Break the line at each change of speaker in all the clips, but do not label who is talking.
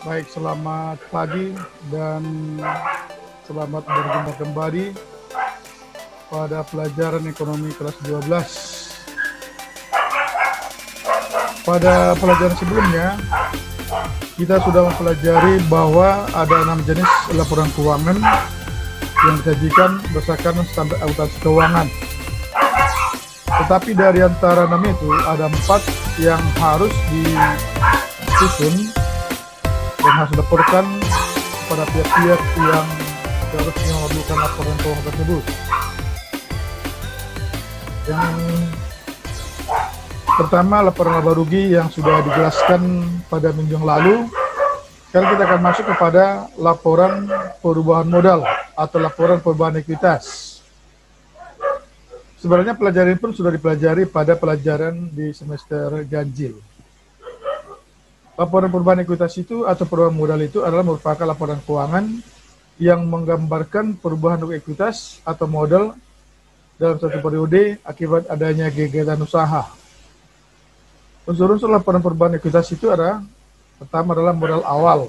Baik, selamat pagi dan selamat berjumpa kembali pada pelajaran ekonomi kelas 12. Pada pelajaran sebelumnya, kita sudah mempelajari bahwa ada 6 jenis laporan keuangan yang disajikan berdasarkan standar akuntansi keuangan. Tetapi dari antara 6 itu, ada 4 yang harus disusun dan harus dilaporkan kepada pihak-pihak yang seharusnya melakukan laporan keuangan tersebut. Yang pertama, laporan laba rugi yang sudah dijelaskan pada minggu yang lalu. Sekarang kita akan masuk kepada laporan perubahan modal atau laporan perubahan ekuitas. Sebenarnya pelajaran ini pun sudah dipelajari pada pelajaran di semester ganjil. Laporan perubahan ekuitas itu atau perubahan modal itu adalah merupakan laporan keuangan yang menggambarkan perubahan ekuitas atau modal dalam satu periode akibat adanya kegiatan usaha. Unsur-unsur laporan perubahan ekuitas itu adalah pertama adalah modal awal,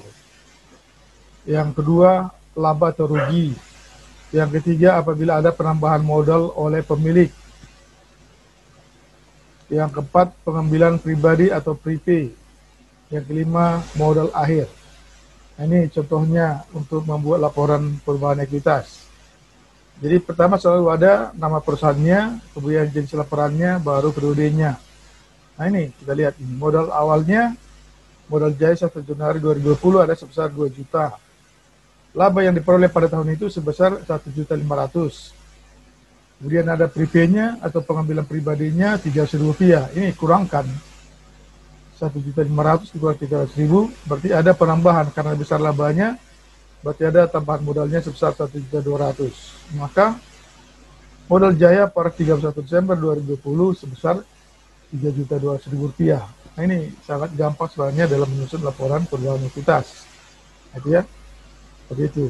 yang kedua laba atau rugi, yang ketiga apabila ada penambahan modal oleh pemilik, yang keempat pengambilan pribadi atau prepay, yang kelima modal akhir. Nah, ini contohnya untuk membuat laporan perubahan ekuitas. Jadi pertama selalu ada nama perusahaannya, kemudian jenis laporannya, baru periodenya. Nah ini kita lihat ini modal awalnya, modal jaya 1 Januari 2020 ada sebesar 2 juta. Laba yang diperoleh pada tahun itu sebesar 1.500.000. Kemudian ada prepay-nya atau pengambilan pribadinya Rp300.000. Ini kurangkan 1.500.000 dikurang 300.000, berarti ada penambahan karena besar labanya, berarti ada tambahan modalnya sebesar 1.200.000. Maka modal jaya per 31 Desember 2020 sebesar Rp3.200.000. Nah ini sangat gampang sebenarnya dalam menyusun laporan perubahan ekuitas. Itu ya, seperti itu.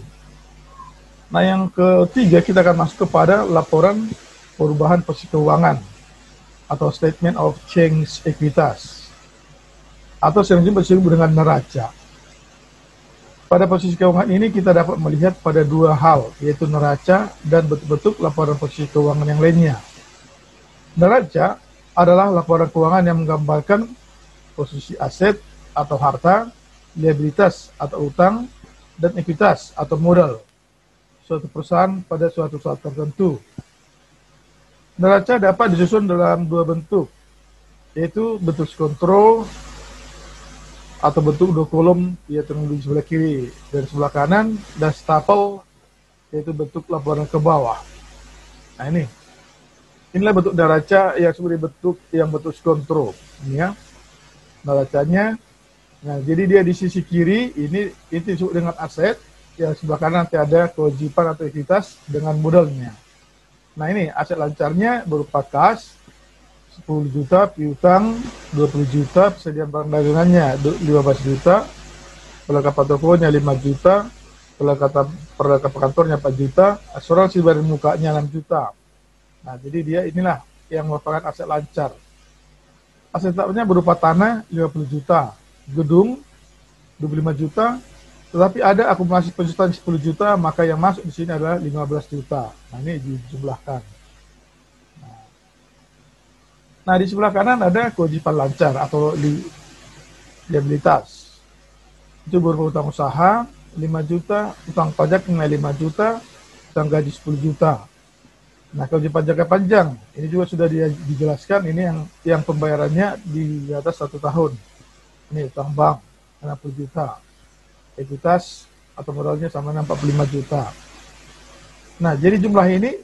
Nah yang ketiga kita akan masuk kepada laporan perubahan posisi keuangan atau statement of change ekuitas, atau sering disebut dengan neraca. Pada posisi keuangan ini kita dapat melihat pada 2 hal, yaitu neraca dan bentuk-bentuk laporan posisi keuangan yang lainnya. Neraca adalah laporan keuangan yang menggambarkan posisi aset atau harta, liabilitas atau utang, dan ekuitas atau modal suatu perusahaan pada suatu saat tertentu. Neraca dapat disusun dalam 2 bentuk, yaitu bentuk kontrol atau bentuk 2 kolom, yaitu di sebelah kiri dan sebelah kanan, dan stapel, yaitu bentuk laporan ke bawah. Nah inilah bentuk neraca yang sebagai bentuk yang bentuk kontrol. Ini ya neracanya. Nah jadi dia di sisi kiri ini disebut dengan aset, yang sebelah kanan nanti ada kewajiban atau ekuitas dengan modalnya. Nah ini aset lancarnya berupa kas 10 juta, piutang 20 juta, persediaan barang dagangannya 15 juta, perlengkapan tokonya 5 juta, perlengkapan kantornya 4 juta, asuransi badan mukanya 6 juta. Nah, jadi dia inilah yang merupakan aset lancar. Aset tetapnya berupa tanah 50 juta, gedung 25 juta, tetapi ada akumulasi penjualan 10 juta, maka yang masuk di sini adalah 15 juta. Nah, ini dijumlahkan. Nah, di sebelah kanan ada kewajiban lancar atau liabilitas. Itu berupa utang usaha 5 juta, utang pajak nilai 5 juta, utang gaji 10 juta. Nah, kewajiban jangka panjang ini juga sudah dijelaskan, ini yang pembayarannya di atas 1 tahun. Ini utang bank 60 juta. Ekuitas atau modalnya sama 45 juta. Nah, jadi jumlah ini,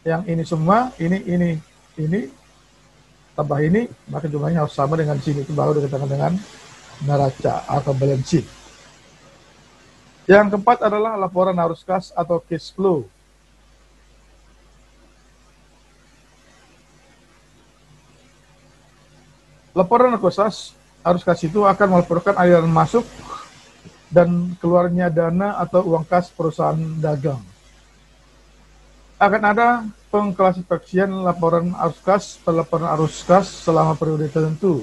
yang ini semua, ini tambah ini, maka jumlahnya harus sama dengan sini. Itu baru dikatakan dengan neraca atau balance sheet. Yang keempat adalah laporan arus kas atau cash flow. Laporan arus kas itu akan melaporkan aliran masuk dan keluarnya dana atau uang kas perusahaan dagang. Akan ada pengklasifikasian laporan arus kas pada laporan arus kas selama periode tertentu.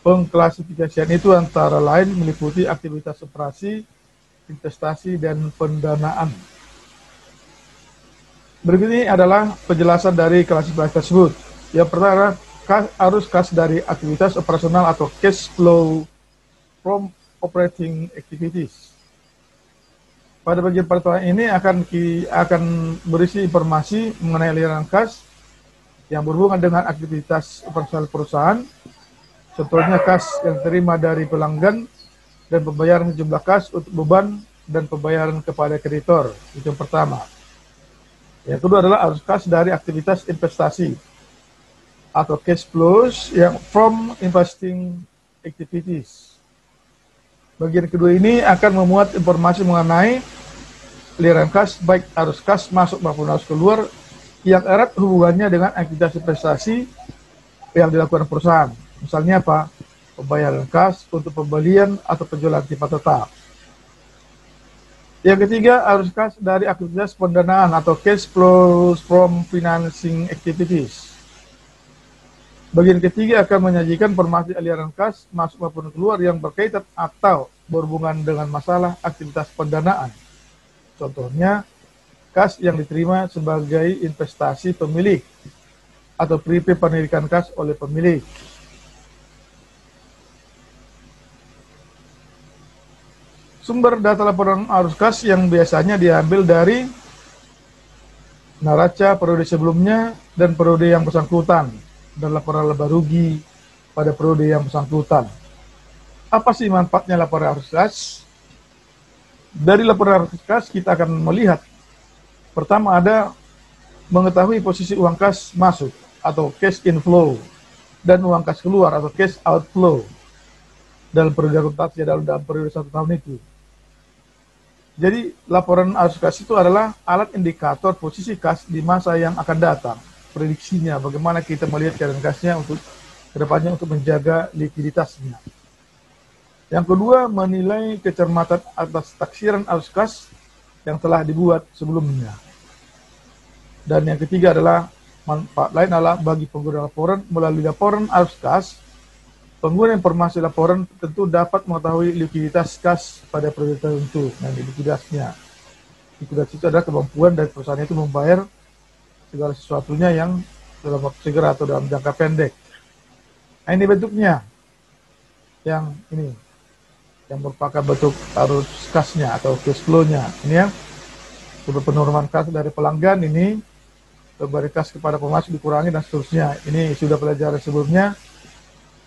Pengklasifikasian itu antara lain meliputi aktivitas operasi, investasi, dan pendanaan. Berikut ini adalah penjelasan dari klasifikasi tersebut. Yang pertama, arus kas dari aktivitas operasional atau cash flow from operating activities. Pada bagian pertama ini akan berisi informasi mengenai aliran kas yang berhubungan dengan aktivitas operasional perusahaan. Contohnya kas yang diterima dari pelanggan dan pembayaran sejumlah kas untuk beban dan pembayaran kepada kreditor. Itu yang pertama. Yang kedua adalah arus kas dari aktivitas investasi atau cash flows yang from investing activities. Bagian kedua ini akan memuat informasi mengenai aliran kas, baik arus kas masuk maupun arus keluar, yang erat hubungannya dengan aktivitas investasi yang dilakukan perusahaan. Misalnya apa? Pembayaran kas untuk pembelian atau penjualan sifat tetap. Yang ketiga, arus kas dari aktivitas pendanaan atau cash flows from financing activities. Bagian ketiga akan menyajikan informasi aliran kas masuk maupun keluar yang berkaitan atau berhubungan dengan masalah aktivitas pendanaan. Contohnya, kas yang diterima sebagai investasi pemilik atau prepay penarikan kas oleh pemilik. Sumber data laporan arus kas yang biasanya diambil dari neraca periode sebelumnya dan periode yang bersangkutan, dan laporan laba rugi pada periode yang bersangkutan. Apa sih manfaatnya laporan arus kas? Dari laporan arus kas kita akan melihat, pertama ada mengetahui posisi uang kas masuk atau cash inflow dan uang kas keluar atau cash outflow dalam periode akuntansi dalam periode 1 tahun itu. Jadi laporan arus kas itu adalah alat indikator posisi kas di masa yang akan datang, prediksinya, bagaimana kita melihat keadaan kasnya untuk kedepannya untuk menjaga likuiditasnya. Yang kedua, menilai kecermatan atas taksiran arus kas yang telah dibuat sebelumnya. Dan yang ketiga adalah manfaat lain adalah bagi pengguna laporan, melalui laporan arus kas, pengguna informasi laporan tentu dapat mengetahui likuiditas kas pada periode tertentu. Nah, likuiditasnya. Likuiditas itu adalah kemampuan dari perusahaan itu membayar segala sesuatunya yang dalam waktu segera atau dalam jangka pendek. Nah, ini bentuknya. Yang ini. Yang merupakan bentuk arus kasnya atau cash flow-nya. Ini yang penerimaan kas dari pelanggan ini, pemberi kas kepada pemasok dikurangi dan seterusnya. Ini sudah pelajaran sebelumnya.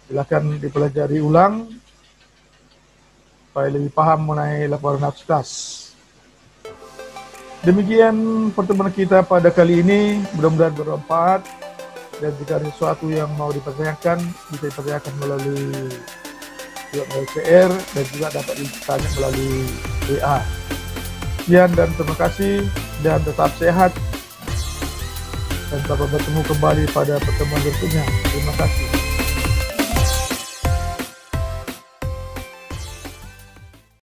Silakan dipelajari ulang supaya lebih paham mengenai laporan arus kas. Demikian pertemuan kita pada kali ini, mudah-mudahan bermanfaat, dan jika ada sesuatu yang mau dipertanyakan bisa dipertanyakan melalui CR dan juga dapat ditanya melalui WA. Sekian dan terima kasih dan tetap sehat, dan sampai bertemu kembali pada pertemuan berikutnya. Terima kasih.